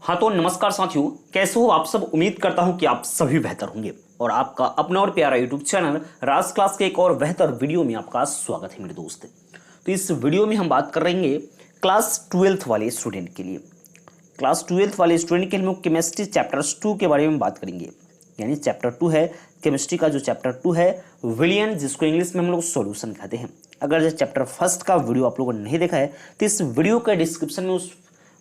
हाँ तो नमस्कार साथियों, कैसे हो आप सब। उम्मीद करता हूं कि आप सभी बेहतर होंगे और आपका अपना और प्यारा यूट्यूब चैनल राज क्लास के एक और बेहतर वीडियो में आपका स्वागत है मेरे दोस्त। तो इस वीडियो में हम बात कर रहेंगे क्लास 12th वाले स्टूडेंट के लिए। क्लास 12th वाले स्टूडेंट के लिए हम लोग केमिस्ट्री चैप्टर 2 के बारे में बात करेंगे। यानी चैप्टर 2 है केमिस्ट्री का, जो चैप्टर 2 है विलियन, जिसको इंग्लिश में हम लोग सॉल्यूशन कहते हैं। अगर जो चैप्टर 1 का वीडियो आप लोगों ने नहीं देखा है तो इस वीडियो के डिस्क्रिप्शन में उस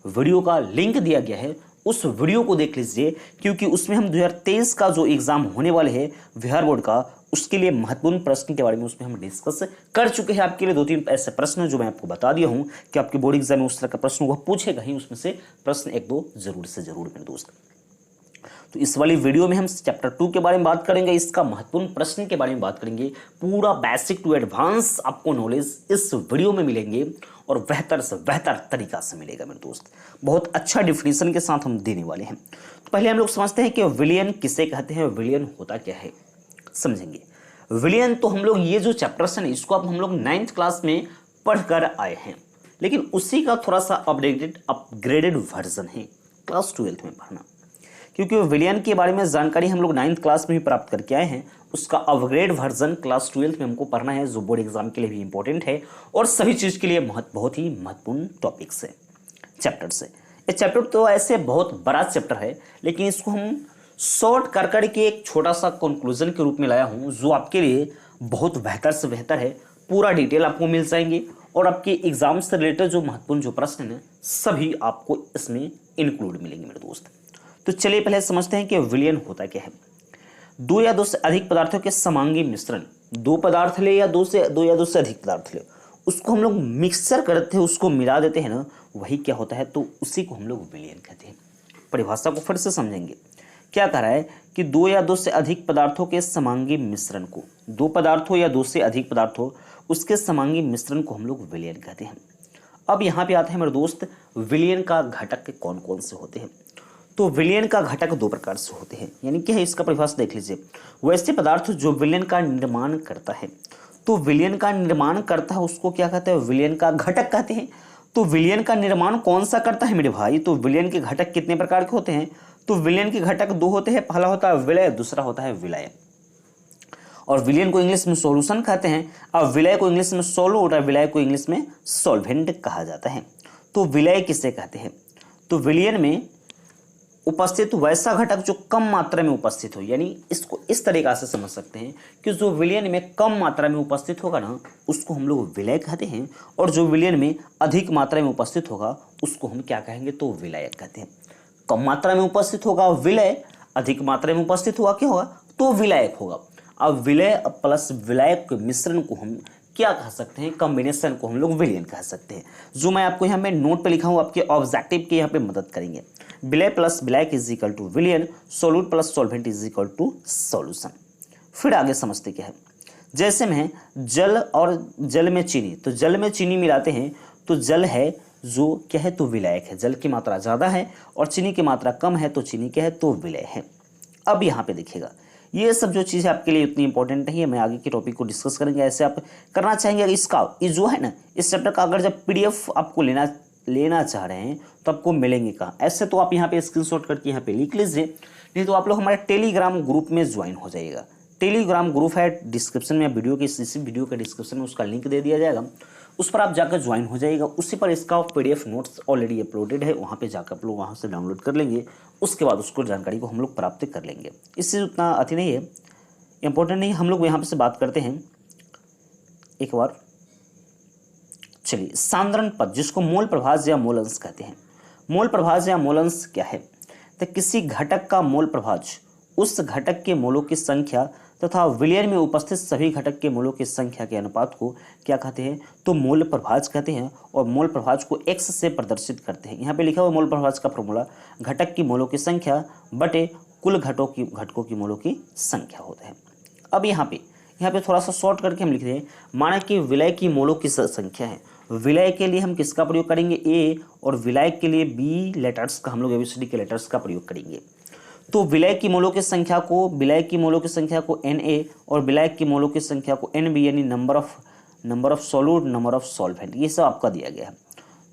वीडियो का लिंक दिया गया है, उस वीडियो को देख लीजिए, क्योंकि उसमें हम 2023 का जो एग्जाम होने वाले हैं बिहार बोर्ड का, उसके लिए महत्वपूर्ण प्रश्न के बारे में उसमें हम डिस्कस कर चुके हैं। आपके लिए 2-3 ऐसे प्रश्न जो मैं आपको बता दिया हूं कि आपके बोर्ड एग्जाम में उस तरह का प्रश्न वो पूछेगा ही, उसमें से प्रश्न 1-2 जरूर से जरूर मेरे दोस्त। तो इस वाली वीडियो में हम चैप्टर 2 के बारे में बात करेंगे, इसका महत्वपूर्ण प्रश्न के बारे में बात करेंगे। पूरा बेसिक टू एडवांस आपको नॉलेज इस वीडियो में मिलेंगे और बेहतर से बेहतर तरीका से मिलेगा मेरे दोस्त। बहुत अच्छा डिफिनीशन के साथ हम देने वाले हैं। तो पहले हम लोग समझते हैं कि विलियन किसे कहते हैं, विलियन होता क्या है, समझेंगे। विलियन तो हम लोग ये जो चैप्टर्स है इसको अब हम लोग 9th क्लास में पढ़कर आए हैं, लेकिन उसी का थोड़ा सा अपग्रेडेड वर्जन है क्लास 12th में पढ़ना, क्योंकि विलियन के बारे में जानकारी हम लोग 9th क्लास में ही प्राप्त करके आए हैं। उसका अपग्रेड वर्जन क्लास 12th में हमको पढ़ना है, जो बोर्ड एग्जाम के लिए भी इंपॉर्टेंट है और सभी चीज़ के लिए बहुत ही महत्वपूर्ण टॉपिक्स है, चैप्टर्स है। ये चैप्टर तो ऐसे बहुत बड़ा चैप्टर है, लेकिन इसको हम शॉर्ट कर के एक छोटा सा कंक्लूजन के रूप में लाया हूँ, जो आपके लिए बहुत बेहतर से बेहतर है। पूरा डिटेल आपको मिल जाएंगे और आपके एग्जाम से रिलेटेड जो महत्वपूर्ण जो प्रश्न है सभी आपको इसमें इंक्लूड मिलेंगे मेरे दोस्त। तो चलिए पहले समझते हैं कि विलियन होता क्या है। दो या दो से अधिक पदार्थों के समांगी मिश्रण, दो पदार्थ ले या दो या दो से अधिक पदार्थ ले, उसको हम लोग मिक्सचर करते हैं, उसको मिला देते हैं ना, वही क्या होता है, तो उसी को हम लोग विलियन कहते हैं। परिभाषा को फिर से समझेंगे। क्या कह रहा है कि दो या दो से अधिक पदार्थों के समांगी मिश्रण को, दो पदार्थों या दो से अधिक पदार्थों उसके समांगी मिश्रण को हम लोग विलियन कहते हैं। अब यहाँ पे आते हैं मेरे दोस्त, विलियन का घटक कौन कौन से होते हैं। तो विलियन का घटक 2 प्रकार से होते हैं। यानी क्या है, इसका परिभाषा देख लीजिए। वैसे पदार्थ जो विलियन का निर्माण करता है, तो विलियन का निर्माण करता है उसको क्या कहते हैं, विलियन का घटक कहते हैं। तो विलियन का निर्माण कौन सा करता है मेरे भाई, तो विलियन के घटक कितने प्रकार के होते हैं, तो विलियन के घटक 2 होते हैं। पहला होता है विलय, दूसरा होता है विलय। और विलियन को इंग्लिश में सॉल्यूशन कहते हैं, अब विलय को इंग्लिश में सॉल्यूट और विलय को इंग्लिश में सॉल्वेंट कहा जाता है। तो विलय किसे कहते हैं, तो विलियन में उपस्थित वैसा घटक जो कम मात्रा में उपस्थित हो। यानी इसको इस तरीका से समझ सकते हैं कि जो विलियन में कम मात्रा में उपस्थित होगा ना, उसको हम लोग विलय कहते हैं, और जो विलियन में अधिक मात्रा में उपस्थित होगा उसको हम क्या कहेंगे, तो विलयक कहते हैं। कम मात्रा में उपस्थित होगा विलय, अधिक मात्रा में उपस्थित होगा क्या होगा, तो विलायक होगा। अब विलय प्लस विलायक के मिश्रण को हम क्या कह सकते हैं, कॉम्बिनेशन को हम लोग विलियन कह सकते हैं। जो मैं आपको यहाँ पे नोट पे लिखा हूँ, आपके ऑब्जेक्टिव के यहाँ पे मदद करेंगे। विलय प्लस विलायक इज इक्वल टू विलियन, solute plus solvent is equal to solution. फिर आगे समझते क्या है, जैसे में जल और जल में चीनी, तो जल में चीनी मिलाते हैं तो जल है जो क्या है, तो विलायक है। जल की मात्रा ज़्यादा है और चीनी की मात्रा कम है, तो चीनी क्या है, तो विलय है। अब यहाँ पे देखिएगा, ये सब जो चीज़ आपके लिए उतनी इंपॉर्टेंट नहीं है, मैं आगे के टॉपिक को डिस्कस करेंगे। ऐसे आप करना चाहेंगे इसका, ये जो है ना, इस चैप्टर का अगर जब PDF आपको लेना चाह रहे हैं तो आपको मिलेंगे कहाँ। ऐसे तो आप यहाँ पे स्क्रीनशॉट करके यहाँ पे लिख लीजिए, नहीं तो आप लोग हमारे टेलीग्राम ग्रुप में ज्वाइन हो जाइएगा। टेलीग्राम ग्रुप है डिस्क्रिप्शन में, वीडियो के इसी वीडियो के डिस्क्रिप्शन में उसका लिंक दे दिया जाएगा, उस पर आप जाकर ज्वाइन हो जाइएगा। उसी पर इसका PDF नोट्स ऑलरेडी अपलोडेड है, वहाँ पे जाकर आप लोग वहाँ से डाउनलोड कर लेंगे। उसके बाद उसको जानकारी को हम लोग प्राप्त कर लेंगे। इससे उतना अति नहीं है, इंपॉर्टेंट नहीं। हम लोग यहाँ पे से बात करते हैं एक बार, चलिए सांद्रण पद, जिसको मोल प्रभाज या मोल अंश कहते हैं। मोल प्रभाज या मोल अंश क्या है, तो किसी घटक का मोल प्रभाज उस घटक के मोलों की संख्या तथा विलयन में उपस्थित सभी घटक के मोलों की संख्या के अनुपात को क्या कहते हैं, तो मोल प्रभाज कहते हैं। और मोल प्रभाज को x से प्रदर्शित करते हैं। यहाँ पे लिखा हुआ मोल प्रभाज का फॉर्मूला घटक की मोलों की संख्या बटे कुल घटकों की मोलों की संख्या होता है। अब यहाँ पे थोड़ा सा शॉर्ट करके हम लिख रहे हैं, माना कि विलय की मोलों की संख्या है। विलय के लिए हम किसका प्रयोग करेंगे, A, और विलायक के लिए B लेटर्स का हम लोग ABCD के लेटर्स का प्रयोग करेंगे। तो विलय की मोलों की संख्या को Na और विलायक की मोलों की संख्या को NB, यानी number of solute, number of solvent, ये सब आपका दिया गया है।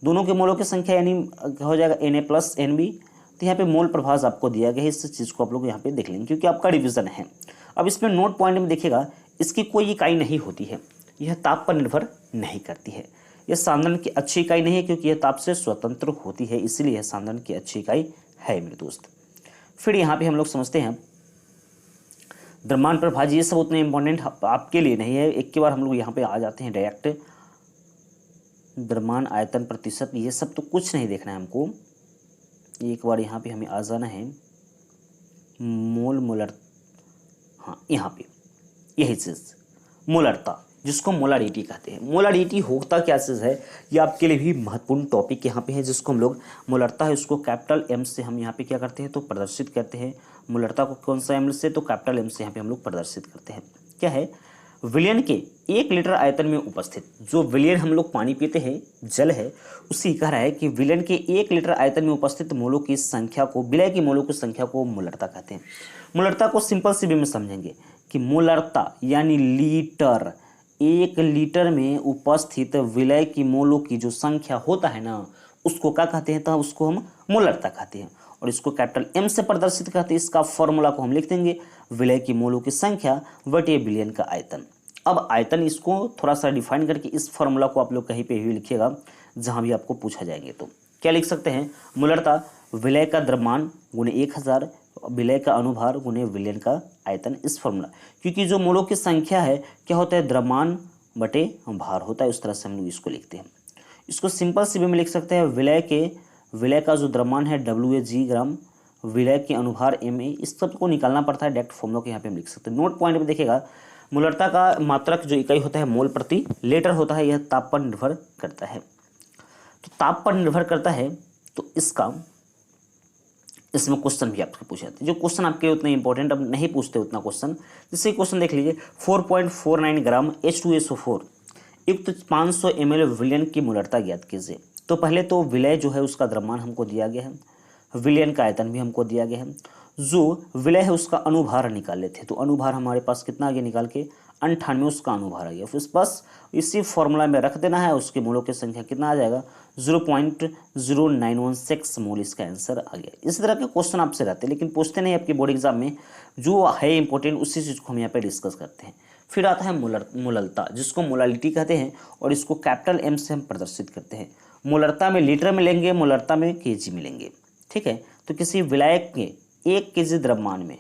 दोनों के मोलों की संख्या यानी हो जाएगा Na प्लस NB तो यहाँ पे मोल प्रभाव आपको दिया गया है, इस चीज़ को आप लोग यहाँ पे देख लेंगे क्योंकि आपका रिवीजन है। अब इसमें नोट पॉइंट में देखिएगा, इसकी कोई इकाई नहीं होती है, यह ताप पर निर्भर नहीं करती है, यह सांद्रण की अच्छी इकाई नहीं है क्योंकि यह ताप से स्वतंत्र होती है, इसलिए यह सांद्रण की अच्छी इकाई है मेरे दोस्त। फिर यहाँ पे हम लोग समझते हैं द्रव्यमान प्रभाव, ये सब उतने इंपॉर्टेंट आपके लिए नहीं है। एक के बार हम लोग यहाँ पे आ जाते हैं डायरेक्ट, द्रव्यमान आयतन प्रतिशत, ये सब तो कुछ नहीं देखना है हमको। एक बार यहाँ पे हमें आ जाना है मोल मोलर, हाँ यहाँ पे यही चीज़ मोलरता, जिसको मोलारिटी कहते हैं। मोलारिटी होता क्या चीज़ है, ये आपके लिए भी महत्वपूर्ण टॉपिक यहाँ पे है, जिसको हम लोग मोलरता है उसको कैपिटल एम से हम यहाँ पे क्या करते हैं तो प्रदर्शित करते हैं। मोलरता को कौन सा एम से, तो कैपिटल एम से यहाँ पे हम लोग प्रदर्शित करते हैं। क्या है, विलयन के 1 लीटर आयतन में उपस्थित, जो विलयन हम लोग पानी पीते हैं जल है, उसी कह रहा है कि विलयन के 1 लीटर आयतन में उपस्थित मोलों की संख्या को, विलय की मोलों की संख्या को मोलरता कहते हैं। मोलरता को सिंपल सी वे में समझेंगे कि मोलरता यानी लीटर, 1 लीटर में उपस्थित विलय की मोलों की जो संख्या होता है ना, उसको क्या कहते हैं, तो उसको हम मोलरता कहते हैं और इसको कैपिटल एम से प्रदर्शित करते हैं। इसका फॉर्मूला को हम लिख देंगे विलय की मोलों की संख्या बटे विलयन का आयतन। अब आयतन इसको थोड़ा सा डिफाइन करके इस फॉर्मूला को आप लोग कहीं पे भी लिखिएगा जहाँ भी आपको पूछा जाएंगे, तो क्या लिख सकते हैं, मोलरता विलय का द्रव्यमान गुणे 1000 विलय का अनुभार गुणे विलयन का आयतन, इस फॉर्मूला, क्योंकि जो मोलों की संख्या है क्या होता है, द्रव्यमान बटे भार होता है, उस तरह से हम लोग इसको लिखते हैं। इसको सिंपल सी वे में लिख सकते हैं, विलय का जो द्रव्यमान है WG ग्राम, विलय के अनुभार MA, इस सब को निकालना पड़ता है, डायरेक्ट फॉर्मूला को यहाँ पे हम लिख सकते हैं। नोट पॉइंट में देखिएगा, मोलरता का मात्रक जो इकाई होता है मोल प्रति लीटर होता है, यह ताप पर निर्भर करता है। तो ताप पर निर्भर करता है, तो इसमें क्वेश्चन भी आपसे पूछे जाते हैं, जो क्वेश्चन आपके उतने इंपॉर्टेंट अब नहीं पूछते उतना क्वेश्चन। जैसे क्वेश्चन देख लीजिए, 4.49 ग्राम H2SO4 युक्त 500 ml विलयन की मोलरता ज्ञात कीजिए। तो पहले तो विलय जो है उसका द्रव्यमान हमको दिया गया है, विलयन का आयतन भी हमको दिया गया है, जो विलय है उसका अनुभार निकाल लेते हैं। तो अनुभार हमारे पास कितना आ गया निकाल के, 98 उसका अनुभार आ गया। फिर बस इसी फॉर्मूला में रख देना है, उसके मोलों की संख्या कितना आ जाएगा, 0.0916 मोल, इसका आंसर आ गया। इस तरह के क्वेश्चन आपसे रहते हैं, लेकिन पूछते नहीं आपके बोर्ड एग्जाम में, जो है इंपॉर्टेंट उसी चीज़ को हम यहाँ पे डिस्कस करते हैं। फिर आता है मोलरता, जिसको मोलालिटी कहते हैं और इसको कैपिटल एम से हम प्रदर्शित करते हैं। मोलरता में लीटर में लेंगे, मोलरता में केजी में लेंगे, ठीक है। तो किसी विलायक के 1 केजी द्रव्यमान में,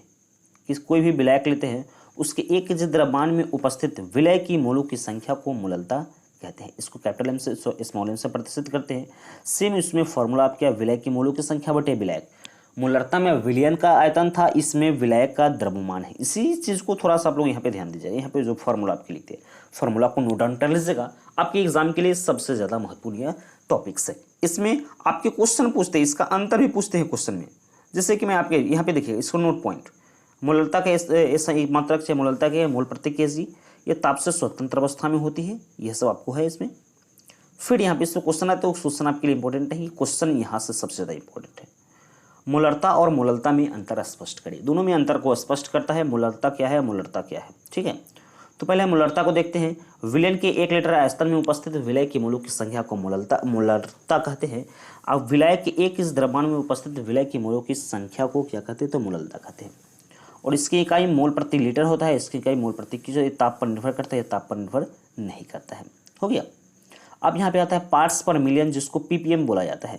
कोई भी विलायक लेते हैं उसके 1 केजी द्रव्यमान में उपस्थित विलय की मोलों की संख्या को मोललता कहते हैं। इसको कैपिटल एम से स्मॉल एम से प्रदर्शित करते हैं। सेम इसमें फॉर्मूला आप क्या, विलय की मोलों की संख्या बटे विलायक। मोलरता में विलयन का आयतन था, इसमें विलायक का द्रव्यमान है। इसी चीज़ को थोड़ा सा आप लोग यहाँ पे ध्यान दीजिएगा। यहाँ पे जो फॉर्मूला आपके लिखते हैं, फॉर्मूला को नोट डाउन कर लीजिएगा, आपके एग्जाम के लिए सबसे ज़्यादा महत्वपूर्ण यह टॉपिक्स है। इसमें आपके क्वेश्चन पूछते हैं, इसका अंतर भी पूछते हैं क्वेश्चन में। जैसे कि मैं आपके यहाँ पे देखिए, इसको नोट पॉइंट, मोलरता के ऐसा मात्रक से मोलरता के मोल प्रति केजी, ये ताप से स्वतंत्र अवस्था में होती है, यह सब आपको है इसमें। फिर यहाँ पे इसमें क्वेश्चन आते हैं, क्वेश्चन आपके लिए इंपॉर्टेंट है, क्वेश्चन यहाँ से सबसे ज़्यादा इंपॉर्टेंट है। मोलरता और मोललता में अंतर स्पष्ट करें। दोनों में अंतर को स्पष्ट करता है, मोलरता क्या है, मोलरता क्या है, ठीक है। तो पहले मोलरता को देखते हैं। विलयन के 1 लीटर आयतन में उपस्थित विलय के मोलों की संख्या को मोलरता कहते हैं। अब विलय के 1 इस द्रव्यमान में उपस्थित विलय की मोलों की संख्या को क्या कहते हैं, तो मोललता कहते हैं। और इसकी इकाई मोल प्रति लीटर होता है, इसकी इकाई मोल प्रति की, जो ताप पर निर्भर करता है, ताप पर निर्भर नहीं करता है। हो गया। अब यहाँ पे आता है पार्ट्स पर मिलियन, जिसको ppm बोला जाता है।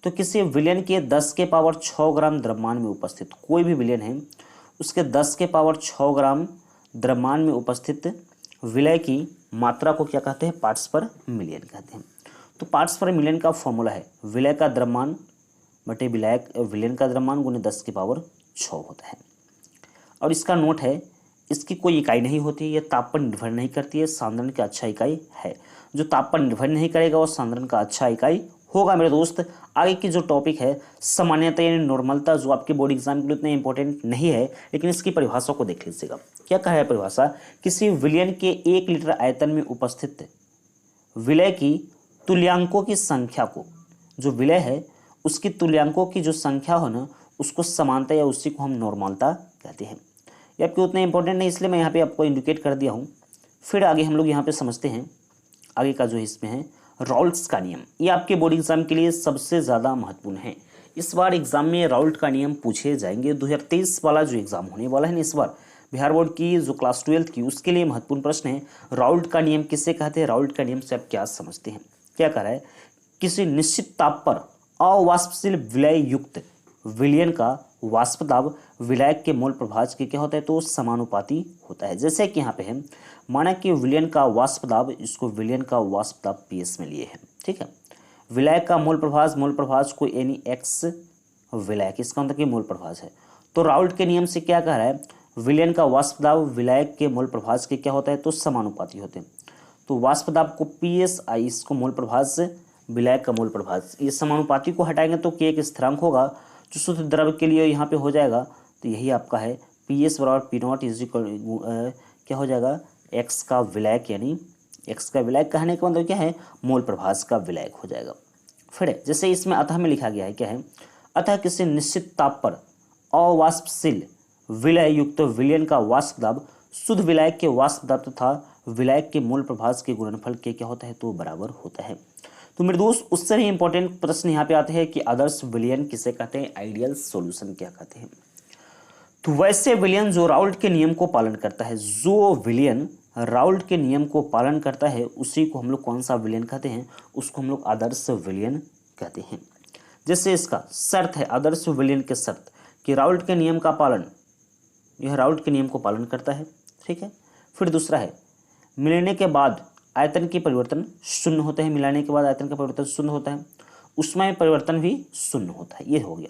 तो किसी विलयन के 10⁶ ग्राम द्रव्यमान में उपस्थित, कोई भी विलयन है उसके 10⁶ ग्राम द्रव्यमान में उपस्थित विलय की मात्रा को क्या कहते हैं, पार्ट्स पर मिलियन कहते हैं। तो पार्ट्स पर मिलियन का फॉर्मूला है विलय का द्रव्यमान बटे विलयन का द्रव्यमान गुणे 10⁶ होता है। और इसका नोट है, इसकी कोई इकाई नहीं होती, यह ताप पर निर्भर नहीं करती है, सांद्रण की अच्छा इकाई है। जो ताप पर निर्भर नहीं करेगा वो सांद्रण का अच्छा इकाई होगा मेरे दोस्त। आगे की जो टॉपिक है सामान्यता यानी नॉर्मलता, जो आपके बोर्ड एग्जाम के लिए उतने इंपॉर्टेंट नहीं है, लेकिन इसकी परिभाषा को देख लीजिएगा। क्या कहा है परिभाषा, किसी विलयन के 1 लीटर आयतन में उपस्थित विलय की तुल्यांकों की संख्या को, जो विलय है उसकी तुल्यांकों की जो संख्या हो ना, उसको समानता या उसी को हम नॉर्मलता कहते हैं। ये आपके उतने इंपॉर्टेंट नहीं, इसलिए मैं यहाँ पे आपको इंडिकेट कर दिया हूँ। फिर आगे हम लोग यहाँ पे समझते हैं, आगे का जो इसमें है रॉल्स का नियम, ये आपके बोर्ड एग्जाम के लिए सबसे ज़्यादा महत्वपूर्ण है। इस बार एग्जाम में राउल्ट का नियम पूछे जाएंगे। 2023 वाला जो एग्जाम होने वाला है ना इस बार बिहार बोर्ड की जो क्लास 12 की, उसके लिए महत्वपूर्ण प्रश्न है राउल्ट का नियम किसे कहते हैं। राउल्ट का नियम से आप क्या समझते हैं। क्या कह रहा है, किसी निश्चित ताप पर अवाष्पशील विलय युक्त विलयन का वाष्प दाब विलायक के मोल प्रभाज के क्या होता है, तो समानुपाती होता है। जैसे कि यहाँ पे है, माना कि विलयन का वाष्प दाब, इसको विलयन का वाष्प दाब PS में लिए है, ठीक है। विलायक का मोल प्रभाज को यानी एक्स विलायक, इसका मतलब कि मोल प्रभाज है। तो राउल्ट के नियम से क्या कह रहा है, विलयन का वाष्प दाब विलायक के मोल प्रभाज के क्या होता है, तो समानुपाती होते हैं। तो वाष्प दाब को PSI, इसको मोल प्रभाज से विलायक का मोल प्रभाज, ये समानुपाती को हटाएंगे तो K एक स्थिरांक होगा जो शुद्ध द्रव के लिए यहाँ पे हो जाएगा। तो यही आपका है PS बराबर P0 इज इक्वल क्या हो जाएगा, एक्स का विलायक, यानी एक्स का विलायक कहने का मतलब क्या है, मोल प्रभाज का विलायक हो जाएगा। फिर जैसे इसमें अतः में लिखा गया है, क्या है, अतः किसी निश्चित ताप पर अवाष्पशील विलय युक्त विलयन का वाष्प दाब शुद्ध विलायक के वाष्प दाब तथा विलायक के मोल प्रभाज के गुणनफल के क्या होता है, तो बराबर होता है। तो मेरे दोस्त उससे भी इंपॉर्टेंट प्रश्न यहाँ पे आते हैं कि आदर्श विलयन किसे कहते हैं, आइडियल सॉल्यूशन क्या कहते हैं। तो वैसे विलयन जो राउल्ट के नियम को पालन करता है, जो विलयन राउल्ट के नियम को पालन करता है उसी को हम लोग कौन सा विलयन कहते हैं, उसको हम लोग आदर्श विलयन कहते हैं। जैसे इसका शर्त है, आदर्श विलयन के शर्त कि राउल्ट के नियम का पालन, यह राउल्ट के नियम को पालन करता है, ठीक है। फिर दूसरा है, मिलने के बाद आयतन के परिवर्तन शून्य होते हैं, मिलाने के बाद आयतन का परिवर्तन शून्य होता है, उसमें परिवर्तन भी शून्य होता है, ये हो गया।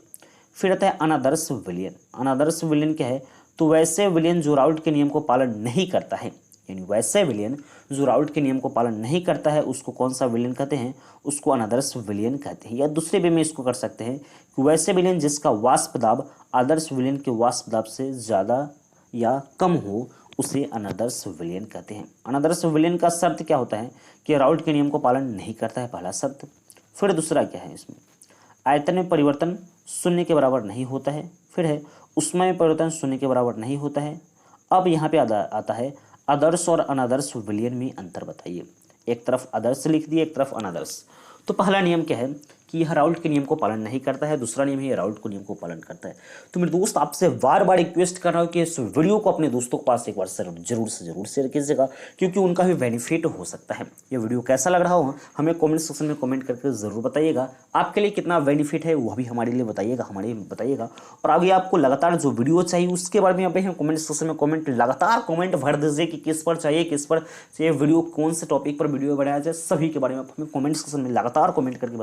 फिर आता है अनादर्श विलयन। अनादर्श विलयन क्या है, तो वैसे विलयन जो राउल्ट के नियम को पालन नहीं करता है, यानी वैसे विलयन जो राउल्ट के नियम को पालन नहीं करता है उसको कौन सा विलयन कहते हैं, उसको अनादर्श विलयन कहते हैं। या दूसरे वे में इसको कर सकते हैं कि वैसे विलयन जिसका वाष्प दाब आदर्श विलयन के वाष्प दाब से ज़्यादा या कम हो उसे अनादर्श विलयन कहते हैं। अनादर्श विलयन का शर्त क्या होता है कि राउल्ट के नियम को पालन नहीं करता है, पहला शर्त। फिर दूसरा क्या है, इसमें आयतन में परिवर्तन शून्य के बराबर नहीं होता है। फिर है ऊष्मा में परिवर्तन शून्य के बराबर नहीं होता है। अब यहाँ पे आता है आदर्श और अनादर्श विलयन में अंतर बताइए। एक तरफ आदर्श लिख दिए, एक तरफ अनादर्श। तो पहला नियम क्या है कि यह राउल्ट के नियम को पालन नहीं करता है, दूसरा नियम है ये राउल्ट के नियम को पालन करता है। तो मेरे दोस्त आपसे बार बार रिक्वेस्ट कर रहा हूँ कि इस वीडियो को अपने दोस्तों के पास एक बार जरूर से जरूर शेयर कीजिएगा, क्योंकि उनका भी बेनिफिट हो सकता है। ये वीडियो कैसा लग रहा हो हमें कमेंट सेक्शन में कमेंट करके ज़रूर बताइएगा। आपके लिए कितना बेनिफिट है वह भी हमारे लिए बताइएगा, और आगे आपको लगातार जो वीडियो चाहिए उसके बारे में आप कमेंट सेक्शन में लगातार कमेंट भर दीजिए कि किस पर चाहिए वीडियो, कौन से टॉपिक पर वीडियो बनाया जाए, सभी के बारे में आप हमें कमेंट सेक्शन में लगातार कमेंट करके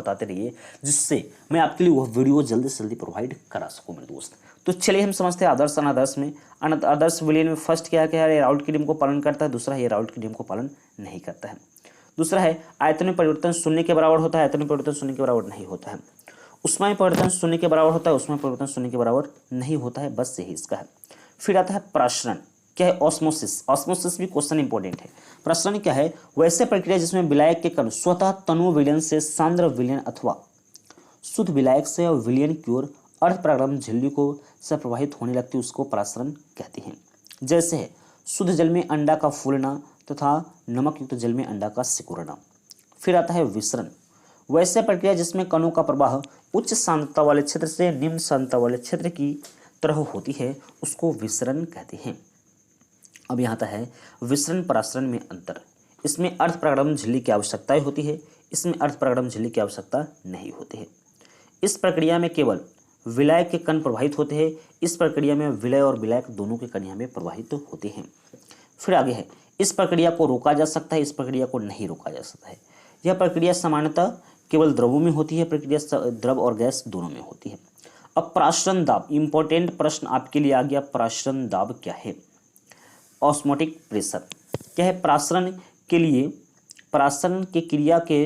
बताते रहिए, जिससे मैं आपके लिए वह वीडियो जल्दी से जल्दी प्रोवाइड करा सकूं मेरे दोस्त। तो चलिए हम समझते हैं आदर्श अनादर्श में। आदर्श विलयन में फर्स्ट क्या है, राउल्ट के नियम को पालन करता है, दूसरा है राउल्ट के नियम को पालन नहीं करता है। दूसरा है आयतन में परिवर्तन शून्य के बराबर होता है, आयतन में परिवर्तन शून्य के बराबर नहीं होता है। ऊष्मा में परिवर्तन शून्य के बराबर होता है, ऊष्मा में परिवर्तन शून्य के बराबर नहीं होता है, बस यही इसका है। फिर आता है प्रसरण, क्या है, ऑस्मोसिस। ऑस्मोसिस भी क्वेश्चन इंपॉर्टेंट है। प्रसरण क्या है, वैसे प्रक्रिया जिसमें विलायक के कण स्वतः तनु विलयन से सांद्र विलयन अथवा शुद्ध विलायक से विलयन की ओर अर्ध प्रारंभ झिल्ली को से प्रवाहित होने लगती है, उसको प्रसरण कहते हैं। जैसे है शुद्ध जल में अंडा का फूलना तथा नमक युक्त जल में अंडा का सिकुड़ना। फिर आता है विसरण, वैसे प्रक्रिया जिसमें कणों का प्रवाह उच्च सांद्रता वाले क्षेत्र से निम्न सांद्रता वाले क्षेत्र की तरह होती है, उसको विसरण कहते हैं। अब यहाँ आता है विसरण प्रसरण में अंतर। इसमें अर्ध प्रारंभ झिल्ली की आवश्यकता होती है, इसमें अर्ध प्रारंभ झिल्ली की आवश्यकता नहीं होती है। इस प्रक्रिया में केवल विलायक के कण प्रवाहित होते हैं, इस प्रक्रिया में विलय और विलायक दोनों के कण यहाँ में प्रवाहित होते हैं। फिर आगे है इस प्रक्रिया को रोका जा सकता है, इस प्रक्रिया को नहीं रोका जा सकता है। यह प्रक्रिया सामान्यतः केवल द्रवों में होती है, प्रक्रिया द्रव और गैस दोनों में होती है। अब प्रासरण दाब, इंपॉर्टेंट प्रश्न आपके लिए आ गया। प्रासरण दाब क्या है, ऑस्मोटिक प्रेशर क्या है। प्रासरण के लिए, प्रासरण की क्रिया के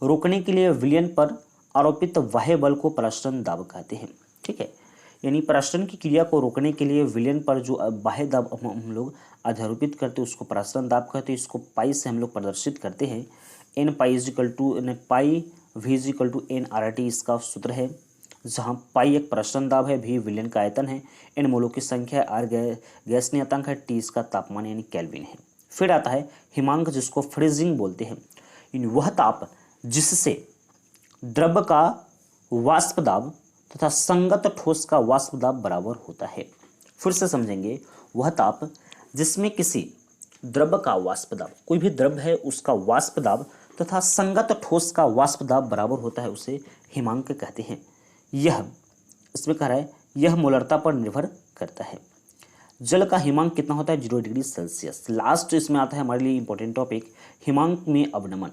रोकने के लिए विलयन पर आरोपित बाह्य बल को प्रासरण दाब कहते हैं, ठीक है। यानी प्रासरण की क्रिया को रोकने के लिए विलयन पर जो बाह्य दाब हम लोग आरोपित करते हैं उसको प्रासरण दाब कहते हैं। इसको पाई से हम लोग प्रदर्शित करते हैं। N P V is equal to n R T इसका सूत्र है, जहाँ पाई एक प्रासरण दाब है, भी विलयन का आयतन है, एन मोलों की संख्या है, आर गैस नियतांक है, टी इसका तापमान यानी केल्विन है। फिर आता है हिमांक, जिसको फ्रीजिंग बोलते हैं। वह ताप जिससे द्रव का वाष्प दाब तथा संगत ठोस का वाष्प दाब बराबर होता है। फिर से समझेंगे, वह ताप जिसमें किसी द्रव का वाष्प दाब, कोई भी द्रव है उसका वाष्प दाब तथा संगत ठोस का वाष्प दाब बराबर होता है, उसे हिमांक कहते हैं। यह इसमें कह रहा है यह मोलरता पर निर्भर करता है। जल का हिमांक कितना होता है? 0 डिग्री सेल्सियस। लास्ट इसमें आता है हमारे लिए इंपॉर्टेंट टॉपिक, हिमांक में अवनमन।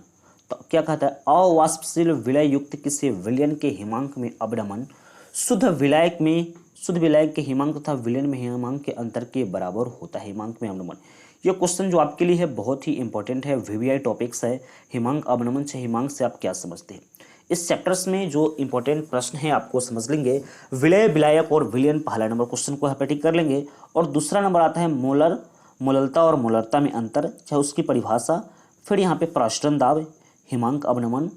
तो क्या कहता है? अवाष्पशील विलय युक्त किसी विलयन के हिमांक में अवनमन शुद्ध विलायक के हिमांक तथा विलयन में हिमांक के अंतर के बराबर होता है। हिमांक में अवनमन, यह क्वेश्चन जो आपके लिए है बहुत ही इंपॉर्टेंट है, वीवीआई टॉपिक्स है। हिमांक अवनमन से हिमांक से आप क्या समझते हैं? इस चैप्टर्स में जो इंपॉर्टेंट प्रश्न है आपको समझ लेंगे। विलय, विलायक और विलयन, पहला नंबर क्वेश्चन को यहाँ पे टिक कर लेंगे। और दूसरा नंबर आता है मोलरता और मोलरता में अंतर, चाहे उसकी परिभाषा। फिर यहाँ पे प्रासरण दाब, हिमांक अवनमन,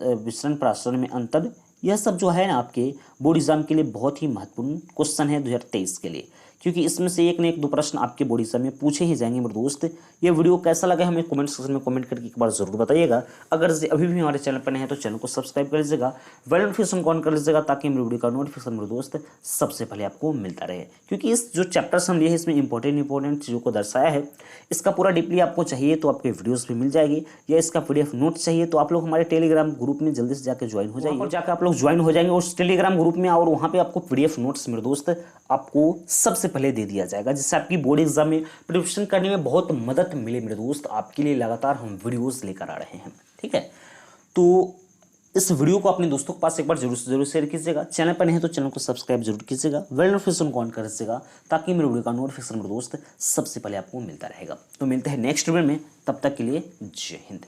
विसरण प्रासरण में अंतर। यह सब जो है ना आपके बोर्ड एग्जाम के लिए बहुत ही महत्वपूर्ण क्वेश्चन है 2023 के लिए, क्योंकि इसमें से एक न एक दो प्रश्न आपके बोर्ड एग्जाम में पूछे ही जाएंगे मेरे दोस्त। ये वीडियो कैसा लगा हमें कमेंट सेक्शन में कमेंट करके एक बार जरूर बताइएगा। अगर अभी भी हमारे चैनल पर नए हैं तो चैनल को सब्सक्राइब कर लीजिएगा, बेल नोटिफिकेशन ऑन कर लीजिएगा, ताकि मेरे वीडियो का नोटिफिकेशन मेरे दोस्त सबसे पहले आपको मिलता रहे। क्योंकि इस जो चैप्टर्स हम लिए हैं इसमें इंपॉर्टेंट चीज़ों को दर्शाया है। इसका पूरा डीपली आपको चाहिए तो आपके वीडियोस भी मिल जाएगी, या इसका PDF नोट चाहिए तो आप लोग हमारे टेलीग्राम ग्रुप में जल्दी से जाकर ज्वाइन हो जाएंगे। और जाकर आप लोग ज्वाइन हो जाएंगे उस टेलीग्राम ग्रुप में, और वहाँ पे आपको PDF नोट्स मेरे दोस्त आपको सबसे पहले दे दिया जाएगा, जिससे आपकी बोर्ड एग्जाम में प्रिपरेशन करने में बहुत मदद मिले मेरे दोस्त। आपके लिए लगातार हम वीडियोस लेकर आ रहे हैं, ठीक है। तो इस वीडियो को अपने दोस्तों के पास एक बार जरूर शेयर कीजिएगा। चैनल पर नहीं है तो चैनल को सब्सक्राइब जरूर कीजिएगा, बेल नोटिफिकेशन को ऑन कर दीजिएगा, ताकि मेरे वीडियो का नोटिफिकेशन मेरे दोस्त सबसे पहले आपको मिलता रहेगा। तो मिलते हैं नेक्स्ट वीडियो में, तब तक के लिए जय हिंद।